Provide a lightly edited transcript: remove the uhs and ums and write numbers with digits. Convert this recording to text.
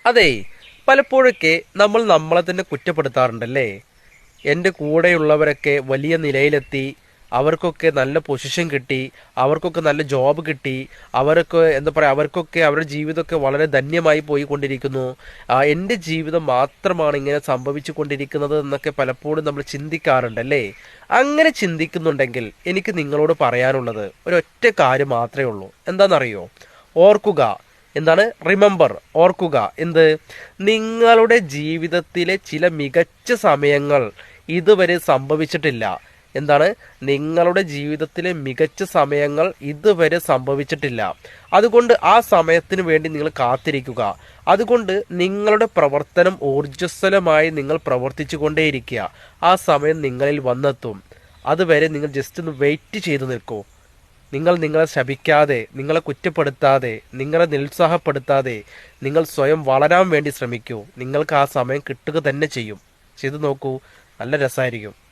അതെ, പലപ്പോഴൊക്കെ നമ്മൾ നമ്മളെ തന്നെ കുറ്റപ്പെടുത്താറുണ്ടല്ലേ? എൻ്റെ കൂടെയുള്ളവരൊക്കെ വലിയ നിലയിലെത്തി, അവർക്കൊക്കെ നല്ല പൊസിഷൻ കിട്ടി, അവർക്കൊക്കെ നല്ല ജോബ് കിട്ടി, അവരൊക്കെ എന്താ പറയുക, അവർക്കൊക്കെ അവരുടെ ജീവിതമൊക്കെ വളരെ ധന്യമായി പോയിക്കൊണ്ടിരിക്കുന്നു. എൻ്റെ ജീവിതം മാത്രമാണ് ഇങ്ങനെ സംഭവിച്ചു കൊണ്ടിരിക്കുന്നത് എന്നൊക്കെ പലപ്പോഴും നമ്മൾ ചിന്തിക്കാറുണ്ടല്ലേ? അങ്ങനെ ചിന്തിക്കുന്നുണ്ടെങ്കിൽ എനിക്ക് നിങ്ങളോട് പറയാനുള്ളത് ഒരൊറ്റ കാര്യം മാത്രമേ ഉള്ളൂ. എന്താണെന്നറിയോ? ഓർക്കുക. എന്താണ്? റിമെമ്പർ. ഓർക്കുക. എന്ത്? നിങ്ങളുടെ ജീവിതത്തിലെ ചില മികച്ച സമയങ്ങൾ ഇതുവരെ സംഭവിച്ചിട്ടില്ല. എന്താണ്? നിങ്ങളുടെ ജീവിതത്തിലെ മികച്ച സമയങ്ങൾ ഇതുവരെ സംഭവിച്ചിട്ടില്ല. അതുകൊണ്ട് ആ സമയത്തിന് വേണ്ടി നിങ്ങൾ കാത്തിരിക്കുക. അതുകൊണ്ട് നിങ്ങളുടെ പ്രവർത്തനം ഊർജ്ജസ്വലമായി നിങ്ങൾ പ്രവർത്തിച്ചു കൊണ്ടേയിരിക്കുക. ആ സമയം നിങ്ങളിൽ വന്നെത്തും. അതുവരെ നിങ്ങൾ ജസ്റ്റ് ഒന്ന് വെയിറ്റ് ചെയ്ത് നിൽക്കൂ. നിങ്ങൾ നിങ്ങളെ ശപിക്കാതെ, നിങ്ങളെ കുറ്റപ്പെടുത്താതെ, നിങ്ങളെ നിരുത്സാഹപ്പെടുത്താതെ നിങ്ങൾ സ്വയം വളരാൻ വേണ്ടി ശ്രമിക്കൂ. നിങ്ങൾക്ക് ആ സമയം കിട്ടുക തന്നെ ചെയ്യും. ചെയ്തു നോക്കൂ. നല്ല രസമായിരിക്കും.